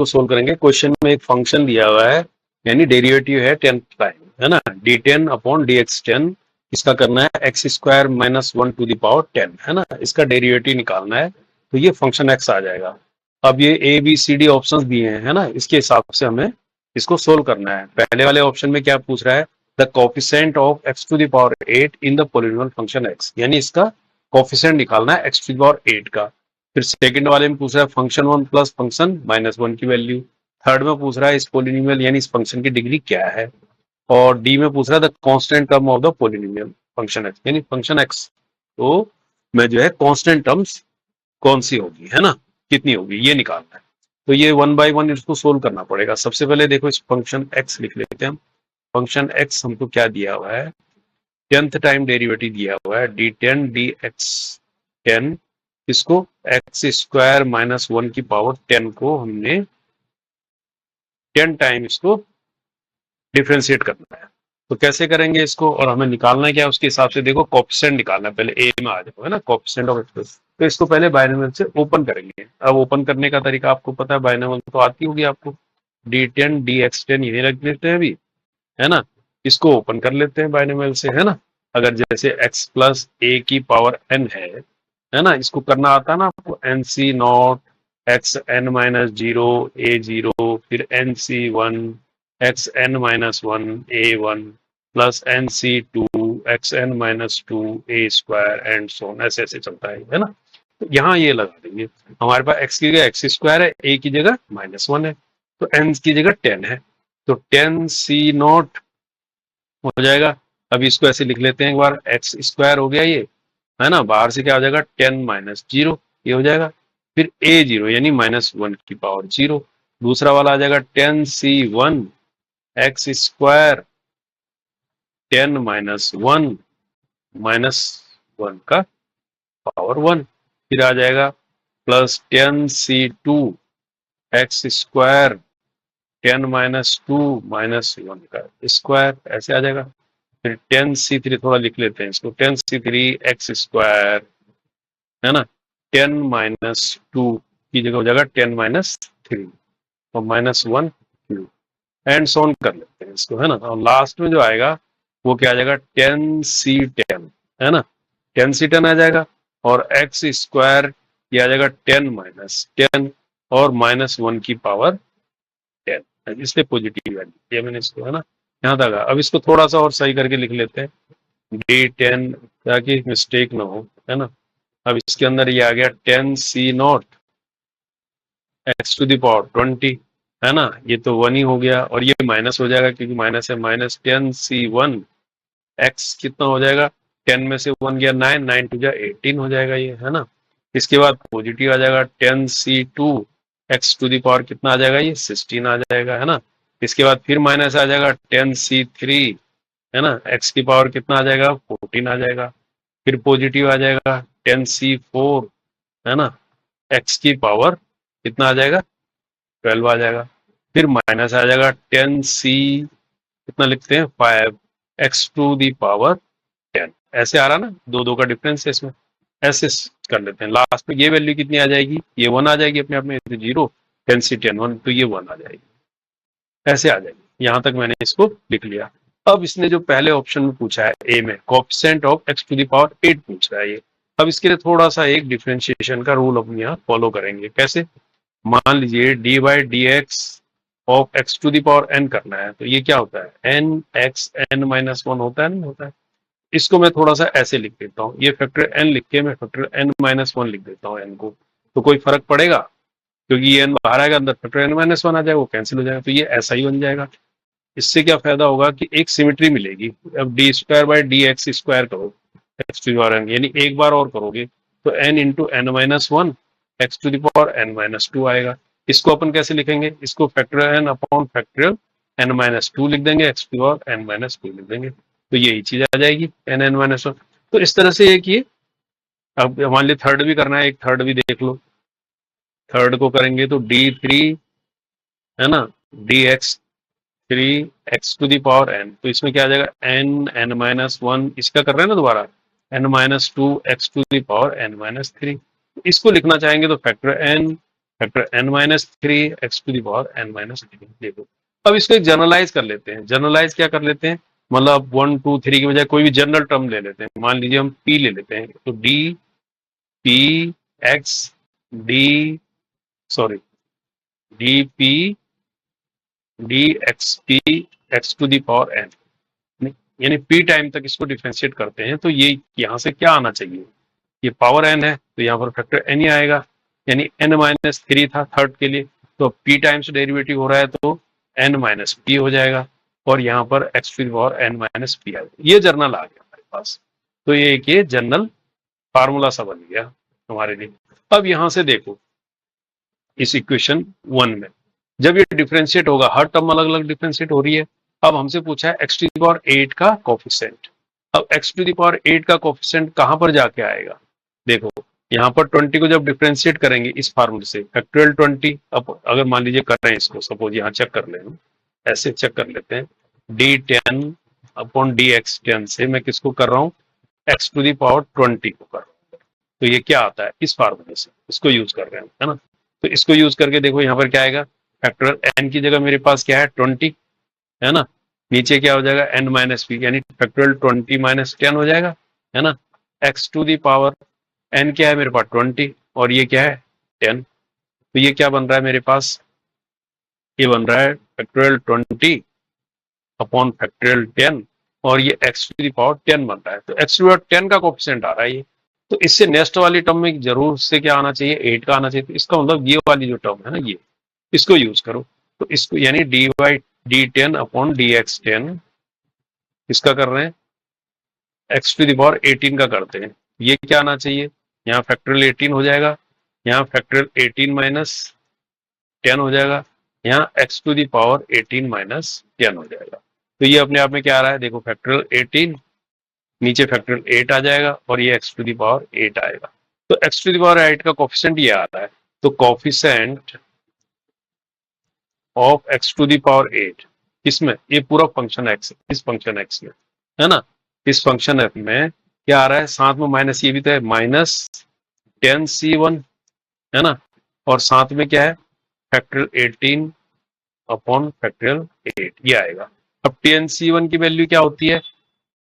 इसको सोल्व करेंगे। क्वेश्चन में एक फंक्शन दिया हुआ है, यानी डेरिवेटिव है 10 टाइम, है ना, d10 अपॉन dx10। इसका करना है X square minus 1 to the power 10, है ना, इसका डेरिवेटिव निकालना है। तो ये फंक्शन एक्स आ जाएगा। अब ये A B C D options दिए हैं, है ना, इसके हिसाब से हमें इसको सोल्व करना है। पहले वाले ऑप्शन में क्या पूछ रहा है, the coefficient of X to the power 8 in the polynomial function X, यानी इसका कोफिशिएंट निकालना है एक्स टू द पावर 8 का। फिर सेकंड वाले में पूछ रहा है फंक्शन 1 प्लस फंक्शन माइनस 1 की वैल्यू। थर्ड में पूछ रहा है इस पॉलिनोमियल यानी इस फंक्शन की डिग्री क्या है। और डी में पूछ रहा है the constant term of the polynomial function X, यानी फंक्शन एक्स तो मैं जो है कांस्टेंट टर्म्स कौन सी होगी, है ना, कितनी होगी, ये निकालना है। तो ये 1 बाय 1 इसको सोल्व करना पड़ेगा। सबसे पहले देखो इस फंक्शन एक्स लिख लेते हैं हम। फंक्शन एक्स हमको क्या दिया हुआ है, 10th टाइम डेरिवेटिव दिया हुआ है d10 dx10। इसको एक्स स्क्वायर माइनस 1 की पावर 10 को हमने 10 टाइम इसको डिफ्रेंशिएट करना है। तो कैसे करेंगे इसको, और हमें निकालना है क्या उसके हिसाब से देखो कोफिशिएंट निकालना है। पहले ए में आ जाओ, है ना, कोफिशिएंट ऑफ एक्स। तो इसको पहले बाइनोमियल से ओपन करेंगे। अब ओपन करने का तरीका आपको पता है, बाइनोमियल तो आती होगी आपको, d10 dx10 यही रख लेते हैं अभी, है ना। इसको ओपन कर लेते हैं बाइनोमियल से, है ना। अगर जैसे x प्लस ए की पावर n है ना, इसको करना आता है ना आपको, N C not X N minus 0 A 0 फिर N C 1 X N minus 1 A 1 plus N C 2 X N minus 2 A square and so on, ऐसे ऐसे चलता है ना। तो यहाँ ये लगा देंगे, हमारे पास x की जगह एक्स स्क्वायर है, a की जगह -1 है, तो n की जगह 10 है, तो 10 सी नॉट हो जाएगा। अब इसको ऐसे लिख लेते हैं एक बार, एक्स स्क्वायर हो गया ये, है ना, बाहर से क्या हो जाएगा 10 माइनस 0, ये हो जाएगा। फिर a 0 यानी -1 की पावर 0। दूसरा वाला आ जाएगा 10 सी 1 एक्स स्क्वायर 10 माइनस 1 -1 का पावर 1। फिर आ जाएगा प्लस 10 सी 2 एक्स स्क्वायर 10 माइनस 2 -1 का स्क्वायर, ऐसे आ जाएगा। फिर 10 सी 3 थोड़ा लिख लेते हैं इसको, 10 सी 3 एक्स स्क्वायर, है ना, 10 माइनस 2 की जगह हो जाएगा 10 माइनस 3 और -1 क्यूब, एंड सोन कर लेते हैं इसको, है ना। और लास्ट में जो आएगा वो क्या आ जाएगा 10 सी 10, है ना, 10 सी 10 आ जाएगा। और एक्स स्क्वायर ये आ जाएगा 10 माइनस 10 और -1 की पावर 10, इसलिए पॉजिटिव वैल्यू ये मैंने इसको, है ना, यहाँ तक। अब इसको थोड़ा सा और सही करके लिख लेते हैं d10 ताकि मिस्टेक ना हो, है ना। अब इसके अंदर ये आ गया 10 c not x to the power 20, है ना, ये तो 1 ही हो गया, और ये माइनस हो जाएगा क्योंकि माइनस है, -10 सी 1 एक्स कितना हो जाएगा, 10 में से 1 गया 9, 9 टू जा 18 हो जाएगा ये, है ना। इसके बाद पॉजिटिव आ जाएगा 10 सी 2 एक्स टू द पावर कितना आ जाएगा, ये 16 आ जाएगा, है ना। इसके बाद फिर माइनस आ जाएगा 10 सी 3, है ना, एक्स की पावर कितना आ जाएगा 14 आ जाएगा। फिर पॉजिटिव आ जाएगा 10 सी 4, है ना, एक्स की पावर कितना आ जाएगा 12 आ जाएगा। फिर माइनस आ जाएगा 10 सी कितना लिखते हैं 5 एक्स टू दी पावर 10, ऐसे आ रहा ना, दो दो का डिफरेंस है इसमें, ऐसे कर लेते हैं। लास्ट में ये वैल्यू कितनी आ जाएगी, ये 1 आ जाएगी अपने आप में, 0 10 सी 10 1, तो ये 1 आ जाएगी, ऐसे आ जाएगी। यहां तक मैंने इसको लिख लिया। अब इसने जो पहले ऑप्शन में पूछा है ए में coefficient of X to the power 8 पूछ रहा है ये। अब इसके लिए थोड़ा सा एक डिफरेंशिएशन का रूल अपने यहाँ फॉलो करेंगे। कैसे, मान लीजिए D by D X of X to the power N करना है, तो ये क्या होता है एन एक्स एन माइनस 1 होता है, नहीं होता है। इसको मैं थोड़ा सा ऐसे लिख देता हूँ, ये फैक्टर एन लिख के मैं फैक्टर एन माइनस 1 लिख देता हूँ एन को, तो कोई फर्क पड़ेगा, क्योंकि ये एन बाहर आएगा, अंदर फैक्टर एन माइनस 1 आ जाएगा, वो कैंसिल हो जाएगा, तो ये ऐसा ही बन जाएगा। इससे क्या फायदा होगा कि एक सिमेट्री मिलेगी। अब D square by D X square करो एक्स टू पावर एन, यानी एक बार और करोगे तो N into N minus 1 X to power N minus 2 आएगा। इसको अपन कैसे लिखेंगे, इसको factorial N upon factorial N minus 2 लिख देंगे, X to power N minus 2 लिख देंगे, तो यही चीज आ जाएगी एन एन माइनस 1। तो इस तरह से एक ये, अब मान लीजिए थर्ड भी करना है, एक थर्ड भी देख लो। थर्ड को करेंगे तो d3, है ना, dx3 X to the power N, तो इसमें क्या आ जाएगा एन एन माइनस 1, इसका कर रहे हैं ना दोबारा, n minus 2 X to the power N minus 3। इसको लिखना चाहेंगे तो factor N factor n-3 x to the power n-3। देखो अब इसको एक जनरलाइज कर लेते हैं। जनरलाइज क्या कर लेते हैं, मतलब 1 2 3 की बजाय कोई भी जनरल टर्म ले लेते हैं। मान लीजिए हम p ले लेते हैं, तो d p x d sorry d p d x p x to the power n, यानी p टाइम तक इसको डिफरेंशिएट करते हैं। तो ये यहाँ से क्या आना चाहिए, ये पावर n है तो यहाँ पर फैक्टर n ही आएगा, यानी n-3 था थर्ड के लिए, तो p टाइम्स डेरिवेटिव हो रहा है तो n-p हो जाएगा, और यहाँ पर x to the power n-p आएगा। ये जर्नल आ गया हमारे पास। तो ये एक ये जनरल फार्मूला सा बन गया हमारे लिए। अब यहाँ से देखो इस इक्वेशन 1 में जब ये डिफरेंशिएट होगा, हर टर्म अलग अलग डिफरेंशिएट हो रही है। अब हमसे पूछा है x टू द पावर 8 का कोफिशिएंट। अब x टू द पावर 8 का कोफिशिएंट कहां पर जाके आएगा, देखो यहाँ पर 20 को जब डिफरेंशिएट करेंगे इस फार्मूले से, फैक्टोरियल 20, अब अगर मान लीजिए कर रहे हैं इसको, सपोज यहाँ चेक कर लें, ऐसे चेक कर लेते हैं, d10 अपॉन dx10 से मैं किसको कर रहा हूँ, x टू द पावर 20 को कर रहा हूँ। तो ये क्या आता है, इस फार्मूले से इसको यूज कर रहे हैं, है ना। तो इसको यूज करके देखो यहाँ पर क्या आएगा, फैक्टोरियल n की जगह मेरे पास क्या है 20, है ना, नीचे क्या हो जाएगा n-p, यानी फैक्टोरियल 20 - 10 हो जाएगा, है ना। x to the power n क्या है मेरे पास 20, और ये क्या है 10, तो ये क्या बन रहा है मेरे पास, ये बन रहा है फैक्टोरियल 20 अपॉन फैक्टोरियल 10, और ये x टू दी पावर 10 बन रहा है। तो x टू दी पावर 10 का कोफिशिएंट आ रहा है ये। तो इससे नेक्स्ट वाली टर्म में जरूर से क्या आना चाहिए, 8 का आना चाहिए। तो इसका मतलब ये वाली जो टर्म है ना, ये इसको यूज करो। तो इसको यानी d10 अपॉन dx10 इसका कर रहे हैं, x टू द पावर 18 का करते हैं। ये क्या आना चाहिए, यहाँ फैक्टोरियल 18 हो जाएगा, यहाँ फैक्टोरियल 18 माइनस 10 हो जाएगा, यहाँ x to the power 18 minus 10 हो जाएगा। तो ये अपने आप में क्या आ रहा है, देखो फैक्टोरियल 18 नीचे फैक्टोरियल 8 आ जाएगा, और ये x टू द पावर 8 आएगा। तो x टू द पावर 8 का कोफिशिएंट ये आ रहा है। तो coefficient of x to the power 8 इसमें, ये पूरा फंक्शन x, इस फंक्शन x में, है ना, इस फंक्शन f में क्या आ रहा है, साथ में माइनस ये भी तो है, -10c1, है ना, और साथ में क्या है फैक्टोरियल 18 अपॉन फैक्टोरियल 8 ये आएगा। अब 10c1 की वैल्यू क्या होती है,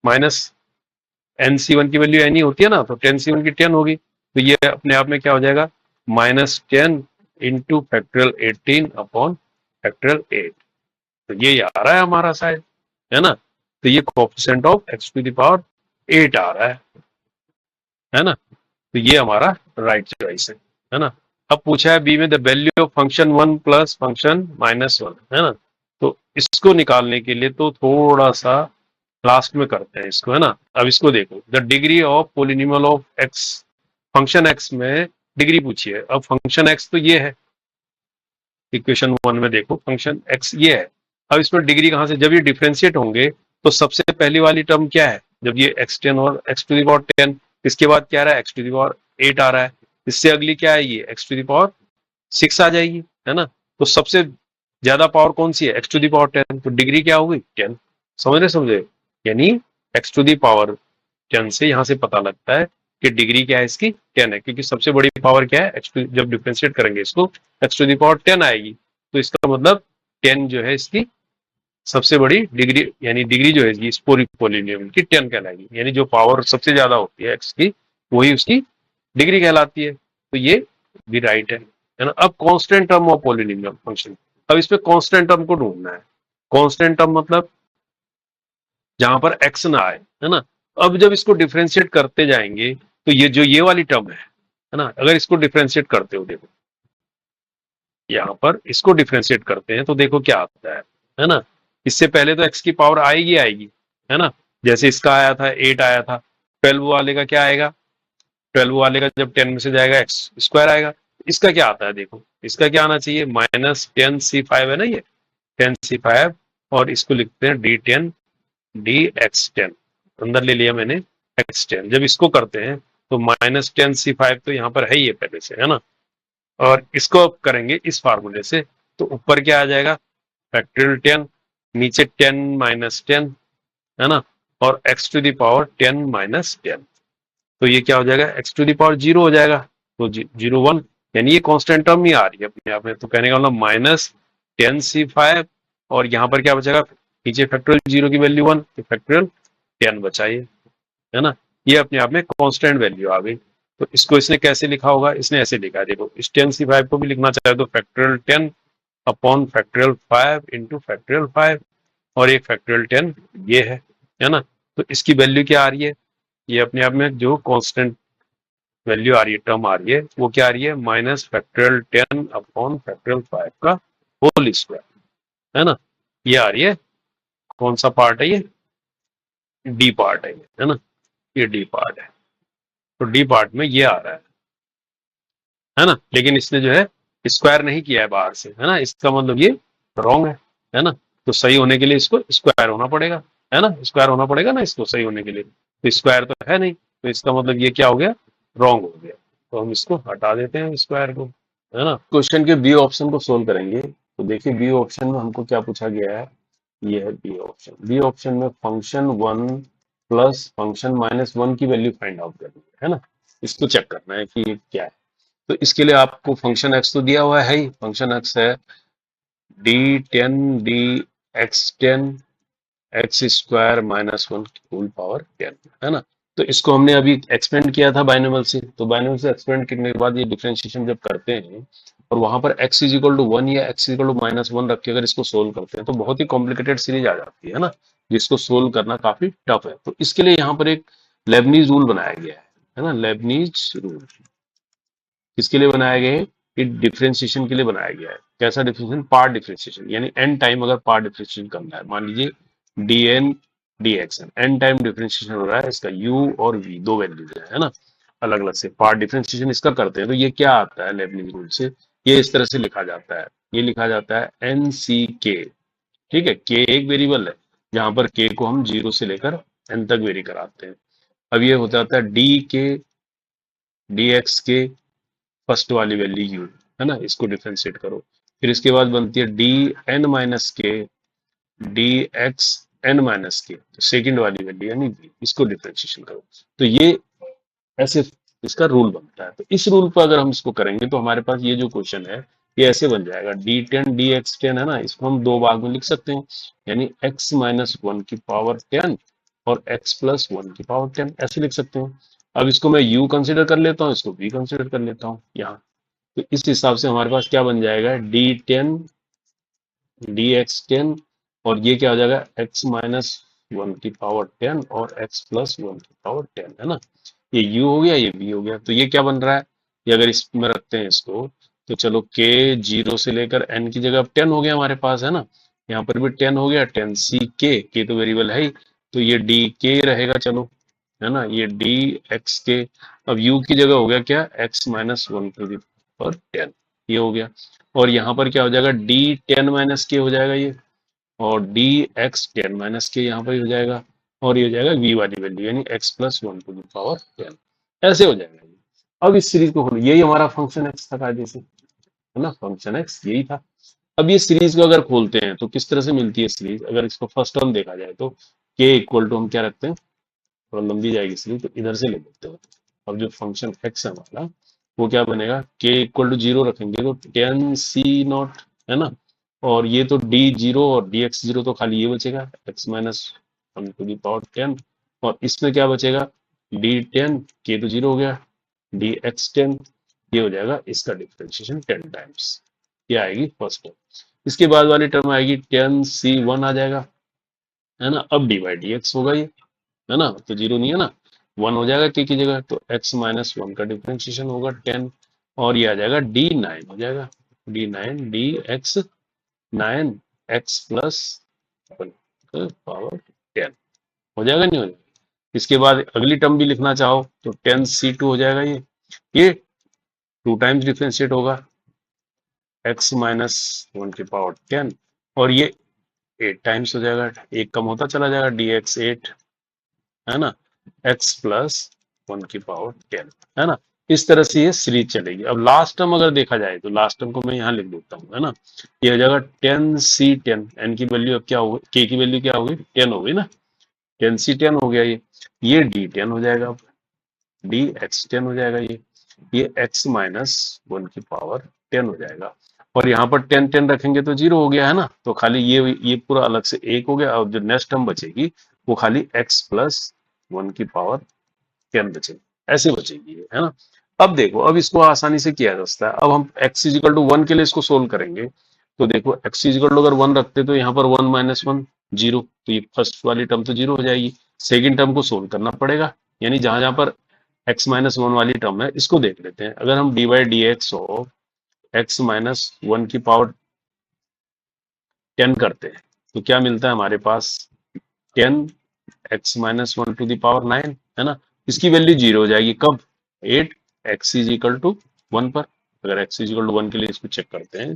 -nc1 की वैल्यू n ही होती है ना, तो 10c1 की 10 होगी। तो ये अपने आप में क्या हो जाएगा, -10 इंटू फैक्टोरियल 18 अपॉन फैक्टोरियल 8। तो ये आ रहा है हमारा साइड, है ना। तो ये coefficient of x to the power 8 आ रहा है ना। तो ये हमारा राइट चॉइस है ना। अब पूछा है बी में the value of function 1 plus function -1, है ना। तो इसको निकालने के लिए तो थोड़ा सा लास्ट में करते हैं इसको, है ना। अब इसको देखो, the degree of polynomial of x, function x में डिग्री पूछी है। अब फंक्शन x तो ये है, इक्वेशन 1 में देखो फंक्शन x ये है। अब इसमें डिग्री कहां से, जब ये डिफरेंशिएट होंगे तो सबसे पहली वाली टर्म क्या है, जब ये x10 और x टू द पावर 10, इसके बाद क्या आ रहा है x टू द पावर 8 आ रहा है, इससे अगली क्या है ये x टू द पावर 6 आ जाएगी, है ना। तो सबसे ज्यादा पावर कौन सी है, x टू द पावर 10, तो डिग्री क्या होगी 10। समझे, यानी x टू द पावर 10 से यहाँ से पता लगता है कि डिग्री क्या है इसकी 10 है, क्योंकि सबसे बड़ी पावर क्या है x टू, जब डिफरेंशिएट करेंगे इसको x टू द पावर 10 आएगी, तो इसका मतलब 10 जो है इसकी सबसे बड़ी डिग्री, यानी डिग्री जो है इस पूरी पोलिनोमियल की 10 कहलाएगी, यानी जो पावर सबसे ज्यादा होती है x की वही उसकी डिग्री कहलाती है। तो ये भी राइट है ना। अब constant term of polynomial function, अब इसमें कांस्टेंट टर्म को ढूंढना है। कांस्टेंट टर्म मतलब जहां पर x ना आए, है ना। अब जब इसको डिफरेंशिएट करते जाएंगे तो ये जो ये वाली टर्म है ना, अगर इसको डिफरेंशिएट करते हो, देखो यहाँ पर इसको डिफरेंशिएट करते हैं तो देखो क्या आता है ना। इससे पहले तो x की पावर आएगी, है ना, जैसे इसका आया था 8 आया था, 12 वाले का क्या आएगा, 12 वाले का जब 10 में से जाएगा x स्क्वायर आएगा। इसका क्या आता है, देखो इसका क्या आना चाहिए, -10c5 है ना, ये 10c5, और इसको लिखते हैं d10 dx10, अंदर ले लिया मैंने x10। जब इसको करते हैं तो -10c5 तो यहाँ पर है ही है पहले से, है ना, और इसको अब करेंगे इस फार्मूले से, तो ऊपर क्या आ जाएगा फैक्टोरियल 10, नीचे 10 - 10, है ना, और x टू द पावर 10 - 10, तो ये क्या हो जाएगा x टू द पावर 0 हो जाएगा, तो 0 1, यानी ये कांस्टेंट टर्म ही आ रही है अपने आप में, तो कहने का मतलब माइनस 10c5 और यहाँ पर क्या बचेगा, नीचे फैक्टोरियल 0 की वैल्यू 1, तो फैक्टोरियल 10 बचा ये, है ना। ये अपने आप में कांस्टेंट वैल्यू आ गई। तो इसको इसने कैसे लिखा होगा, इसने ऐसे लिखा है, देखो इस 10c5 को भी लिखना चाहे तो factorial 10 upon factorial 5 into factorial 5 और एक फैक्टोरियल 10 ये है ना। तो इसकी वैल्यू क्या आ रही है, ये अपने आप में जो कांस्टेंट वैल्यू आ रही है, टर्म आ रही है, वो क्या आ रही है, माइनस फैक्टोरियल 10 अपॉन फैक्टोरियल 5 का होल स्क्वायर, है ना। ये आ रही है, कौन सा पार्ट है ये, डी पार्ट है ना, ये डी पार्ट है। तो डी पार्ट में ये आ रहा है ना। लेकिन इसने जो है स्क्वायर नहीं किया है बाहर से, है ना, इसका मतलब ये रॉन्ग है ना। तो सही होने के लिए इसको स्क्वायर होना पड़ेगा, है ना, स्क्वायर होना पड़ेगा ना इसको सही होने के लिए, तो स्क्वायर तो है नहीं, तो इसका मतलब ये क्या हो गया, रॉन्ग हो गया। तो हम इसको हटा देते हैं स्क्वायर को, है ना। क्वेश्चन के बी ऑप्शन को सोल्व करेंगे, तो देखिए बी ऑप्शन में हमको क्या पूछा गया है, ये है बी ऑप्शन। बी ऑप्शन में फंक्शन 1 प्लस फंक्शन -1 की वैल्यू फाइंड आउट करनी है ना, इसको चेक करना है कि ये क्या है। तो इसके लिए आपको फंक्शन एक्स तो दिया हुआ है ही, फंक्शन एक्स है d10 dx10 एक्स स्क्वायर -1 की होल पावर 10, है ना। तो इसको हमने अभी एक्सपेंड किया था बाइनोमियल से, तो बाइनोमियल से एक्सपेंड करने के बाद ये डिफरेंशिएशन जब करते हैं और वहां पर x इज इक्वल टू 1 या x इज इक्वल टू -1 रख के अगर इसको सोल्व करते हैं तो बहुत ही कॉम्प्लिकेटेड सीरीज आ जाती है ना, जिसको सोल्व करना काफी टफ है। तो इसके लिए यहाँ पर एक लेबनीज रूल बनाया गया है ना, लेबनीज रूल किसके लिए बनाया गया है, ये डिफरेंशिएशन के लिए बनाया गया है। कैसा डिफरेंशिएशन, पार्ट डिफरेंशिएशन, यानी n टाइम अगर पार्ट डिफरेंशिएशन करना है, मान लीजिए dn dxn n time differentiation हो रहा है, इसका u और v दो वैल्यूज है ना, अलग अलग से पार्ट डिफरेंशिएशन इसका करते हैं, तो ये क्या आता है लेबनिज रूल से, ये इस तरह से लिखा जाता है, ये लिखा जाता है एन सी के, ठीक है, k एक वेरिएबल है जहां पर k को हम 0 से लेकर n तक वेरी कराते हैं। अब ये हो जाता है डी के dx के फर्स्ट वाली वैल्यू u, है ना, इसको डिफरेंशिएट करो, फिर इसके बाद बनती है डी एन माइनस के डी एक्स एन माइनस के, तो सेकेंड वाली वैल्यू यानी v, इसको डिफरेंशिएशन करो। तो ये ऐसे इसका रूल बनता है। तो इस रूल पर अगर हम इसको करेंगे तो हमारे पास ये जो क्वेश्चन है ये ऐसे बन जाएगा, d10 dx10, है ना, इसको हम दो भाग में लिख सकते हैं, यानी x -1 की पावर 10 और x + 1 की पावर 10 ऐसे लिख सकते हैं। अब इसको मैं u कंसिडर कर लेता हूँ, इसको v कंसिडर कर लेता हूँ यहाँ। तो इस हिसाब से हमारे पास क्या बन जाएगा, d10 dx10 और ये क्या हो जाएगा, x -1 की पावर 10 और x + 1 की पावर 10, है ना। ये u हो गया, ये v हो गया। तो ये क्या बन रहा है, ये अगर इसमें रखते हैं इसको, तो चलो k 0 से लेकर n की जगह अब 10 हो गया हमारे पास, है ना, यहाँ पर भी 10 हो गया, 10 c k तो वेरिएबल है ही, तो ये d k रहेगा, चलो, है ना, ये डी एक्स के, अब u की जगह हो गया क्या, x -1 टू दी पावर 10, ये हो गया। और यहाँ पर क्या हो जाएगा, d10 - k हो जाएगा ये, और dx10 - k यहाँ पर ही हो जाएगा, और ये हो जाएगा v वाली वैल्यू यानी x + 1 टू दी पावर 10, ऐसे हो जाएगा ये। अब इस सीरीज को खोलो, यही हमारा फंक्शन एक्स था कायदे से, है ना, फंक्शन एक्स यही था। अब ये सीरीज को अगर खोलते हैं तो किस तरह से मिलती है सीरीज, अगर इसको फर्स्ट टर्म देखा जाए तो k इक्वल टू हम क्या रखते हैं, थोड़ा लंबी जाएगी सीरीज तो इधर से ले लेते हैं। अब जो फंक्शन एक्स है हमारा वो क्या बनेगा, k इक्वल टू 0 रखेंगे तो 10c0, है ना, और ये तो d0 और dx0 तो खाली ये बचेगा x -1 टू दी पावर 10, और इसमें क्या बचेगा, d10, k तो 0 हो गया, dx10, ये हो जाएगा इसका डिफरेंशिएशन 10 टाइम्स, ये आएगी फर्स्ट टर्म। इसके बाद वाली टर्म आएगी 10c1 आ जाएगा, है ना, अब dy dx होगा ये, है ना, तो 0 नहीं है ना, 1 हो जाएगा k की जगह, तो x -1 का डिफरेंशिएशन होगा 10, और ये आ जाएगा d9 हो जाएगा, d9 dx9 x + 1 पावर 10 हो जाएगा, नहीं हो जाएगा। इसके बाद अगली टर्म भी लिखना चाहो तो 10c2 हो जाएगा, ये 2 टाइम्स डिफरेंशिएट होगा x -1 की पावर 10, और ये 8 टाइम्स हो जाएगा, एक कम होता चला जाएगा dx8, है ना, x + 1 की पावर 10, है ना। इस तरह से ये सीरीज चलेगी। अब लास्ट टर्म अगर देखा जाए तो लास्ट टर्म को मैं यहाँ लिख देता हूँ, है ना, ये हो जाएगा 10c10, n की वैल्यू अब क्या होगी, k की वैल्यू क्या होगी, 10 होगी ना, 10c10 हो गया, ये d10 हो जाएगा, अब dx10 हो जाएगा ये, ये x माइनस 1 की पावर 10 हो जाएगा। और यहाँ पर 10 रखेंगे तो 0 हो गया है ना, तो खाली ये पूरा अलग से 1 हो गया। और जो नेक्स्ट टर्म बचेगी वो खाली x प्लस 1 की पावर 10 बचेगी, ऐसे बचेगी ये, है ना। अब देखो, अब इसको आसानी से किया जा सकता है। अब हम x इजिकल टू 1 के लिए इसको सोल्व करेंगे। तो देखो x इजिकल टू अगर 1 रखते तो यहाँ पर 1 माइनस 1 0, तो ये फर्स्ट वाली टर्म तो 0 हो जाएगी। सेकेंड टर्म को सोल्व करना पड़ेगा, यानी जहां जहां पर x माइनस 1 वाली टर्म है इसको देख लेते हैं। अगर हम D by D X of x minus 1 की पावर 10 करते हैं तो क्या मिलता है हमारे पास, 10 x minus 1 to the power 9, है ना। इसकी वैल्यू 0 हो जाएगी कब, 8 x इज इक्वल टू 1 पर। अगर x इज इक्वल टू 1 के लिए इसको चेक करते हैं,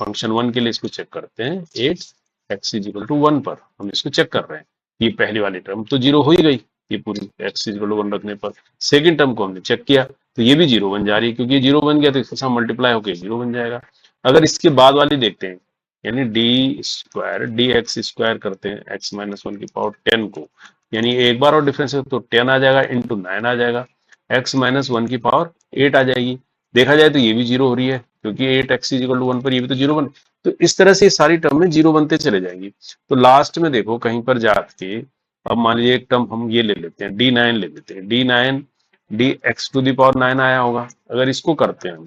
फंक्शन 1 के लिए इसको चेक करते हैं, 8 x इज इक्वल टू 1 पर हम इसको चेक कर रहे हैं। ये पहली वाली टर्म तो 0 हो ही गई, ये पूरी x इज इक्वल टू 1 रखने पर। सेकेंड टर्म को हमने चेक किया तो ये भी 0 बन जा रही है, क्योंकि 0 बन गया तो इसके साथ मल्टीप्लाई होकर 0 बन जाएगा। अगर इसके बाद वाली देखते हैं, यानी डी एक्स स्क्वायर करते हैं x माइनस 1 की पावर 10 को, यानी एक बार और डिफरेंस है तो 10 आ जाएगा इंटू 9 आ जाएगा, x माइनस 1 की पावर 8 आ जाएगी। देखा जाए तो ये भी 0 हो रही है, क्योंकि 8x इज इक्वल टू 1 पर ये भी तो 0 बन। तो इस तरह से ये सारी टर्म में 0 बनते चले जाएंगी। तो लास्ट में देखो कहीं पर जाके, अब मान लीजिए एक टर्म हम ये ले लेते हैं, d9 ले लेते हैं, d9 dx to the power 9 आया होगा। अगर इसको करते हैं हम,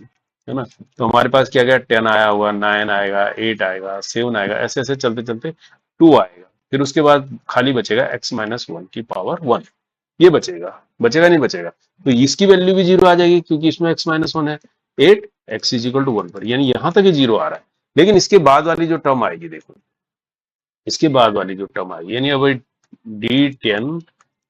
है ना, तो हमारे पास क्या गया, 10 आया होगा, 9 आएगा, 8 आएगा, 7 आएगा, ऐसे ऐसे चलते चलते 2 आएगा। फिर उसके बाद खाली बचेगा x माइनस 1 की पावर 1, ये बचेगा, बचेगा नहीं बचेगा। तो इसकी वैल्यू भी 0 आ जाएगी, क्योंकि इसमें x माइनस 1 है, 8 x इज इक्वल टू 1 पर, यानी यहां तक ही 0 आ रहा है। लेकिन इसके बाद वाली जो टर्म आएगी, देखो इसके बाद वाली जो टर्म आएगी, यानी अब d10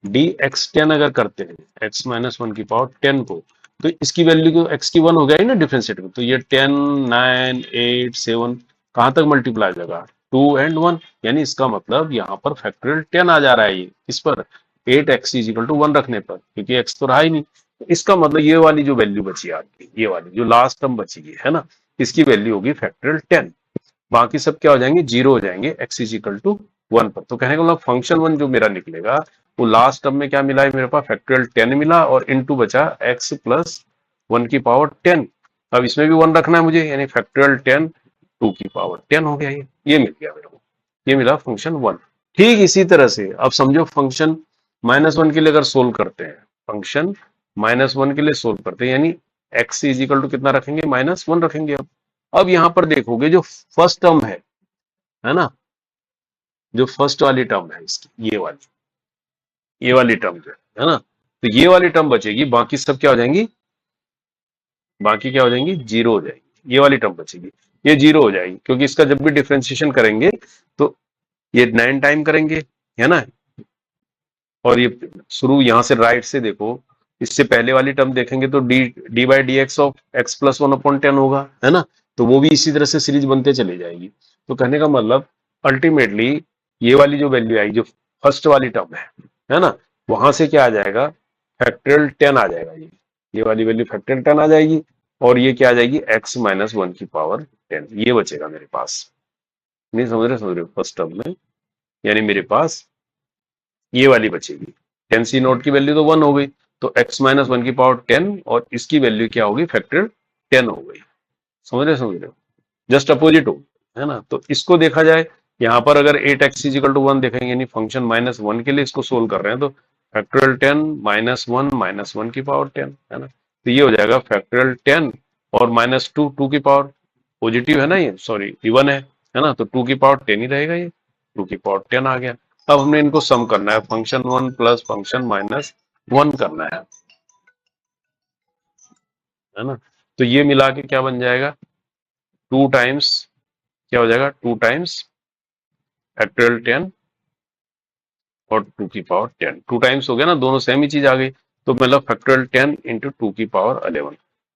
dx10 अगर करते हैं x माइनस 1 की पावर 10 को, तो इसकी वैल्यू को x की 1 हो गया है ना डिफरेंशिएट में, तो ये 10 9 8 7 कहां तक मल्टीप्लाई हो जाएगा, 2 एंड 1, यानी इसका मतलब यहाँ पर फैक्टोरियल 10 आ जा रहा है। ये इस पर 8x इज इक्वल टू 1 रखने पर, क्योंकि x तो रहा ही नहीं। तो इसका मतलब ये वाली जो वैल्यू बची आपकी, ये वाली जो लास्ट टर्म बची है ना, इसकी वैल्यू होगी फैक्टोरियल 10। बाकी सब क्या हो जाएंगे, 0 हो जाएंगे x इज इक्वल टू 1 पर। तो कहने का मतलब फंक्शन 1 जो मेरा निकलेगा वो लास्ट टर्म में क्या मिला है मेरे पास, फैक्टोरियल 10 मिला, और इनटू बचा x प्लस 1 की पावर 10। अब इसमें भी 1 रखना है मुझे, यानी फैक्टोरियल 10 2 की पावर 10 हो गया। ये मिल गया मेरे को, ये मिला फंक्शन 1। ठीक इसी तरह से अब समझो फंक्शन -1 के लिए अगर सोल्व करते हैं, फंक्शन -1 के लिए सोल्व करते हैं, यानी x इज इक्वल टू कितना रखेंगे, -1 रखेंगे। अब यहां पर देखोगे जो फर्स्ट टर्म है ना, जो फर्स्ट वाली टर्म है इसकी, ये वाली टर्म जो है ना, तो ये वाली टर्म बचेगी, बाकी सब क्या हो जाएंगी, बाकी क्या हो जाएंगी, 0 हो जाएगी। ये वाली टर्म बचेगी, ये 0 हो जाएगी, क्योंकि इसका जब भी डिफरेंशिएशन करेंगे तो ये 9 टाइम करेंगे, है ना। और ये शुरू यहां से राइट से देखो, इससे पहले वाली टर्म देखेंगे तो D by D X of x plus 1/10 होगा, है ना। तो वो भी इसी तरह से सीरीज बनते चली जाएगी। तो कहने का मतलब अल्टीमेटली ये वाली जो वैल्यू आई, जो फर्स्ट वाली टर्म है ना, वहां से क्या आ जाएगा, फैक्टोरियल 10 आ जाएगा। ये वाली वैल्यू फैक्टोरियल 10 आ जाएगी, और ये क्या आ जाएगी, x माइनस 1 की पावर 10, ये बचेगा मेरे पास। नहीं समझ रहे हो, फर्स्ट टर्म में यानी मेरे पास ये वाली बचेगी, 10c नोट की वैल्यू तो 1 हो गई, तो x माइनस 1 की पावर 10, और इसकी वैल्यू क्या होगी, फैक्टर 10 हो गई। समझ रहे हो, जस्ट अपोजिट हो, है ना। तो इसको देखा जाए, यहाँ पर अगर 8x इज इक्वल टू 1 देखेंगे, यानी फंक्शन -1 के लिए इसको सोल्व कर रहे हैं, तो फैक्टोरियल 10 -1 की पावर 10, है ना। तो ये हो जाएगा फैक्टोरियल 10 और -2 2 की पावर, पॉजिटिव है ना ये, सॉरी इवन है ना, तो 2 की पावर 10 ही रहेगा, ये 2 की पावर 10 आ गया। अब हमने इनको सम करना है, फंक्शन 1 प्लस फंक्शन -1 करना है ना। तो ये मिला के क्या बन जाएगा, 2 टाइम्स क्या हो जाएगा, 2 टाइम्स फैक्टोरियल 10 और 2 की पावर 10, 2 टाइम्स हो गया ना, दोनों सेम ही चीज आ गई। तो मतलब फैक्टोरियल 10 इंटू 2 की पावर 11,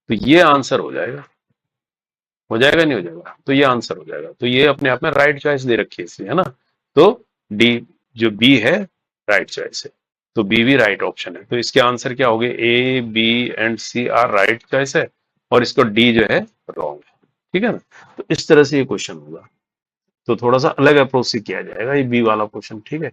तो ये आंसर हो जाएगा, हो जाएगा नहीं हो जाएगा, तो ये आंसर हो जाएगा। तो ये अपने आप में राइट चॉइस दे रखी है इसलिए, है ना। तो डी जो बी है राइट चॉइस है, तो बी भी राइट ऑप्शन है। तो इसके आंसर क्या हो गए, A B and C are right choice है, और इसको डी जो है रॉन्ग है। ठीक है ना। तो इस तरह से ये क्वेश्चन होगा, तो थोड़ा सा अलग अप्रोच से किया जाएगा ये बी वाला क्वेश्चन, ठीक है।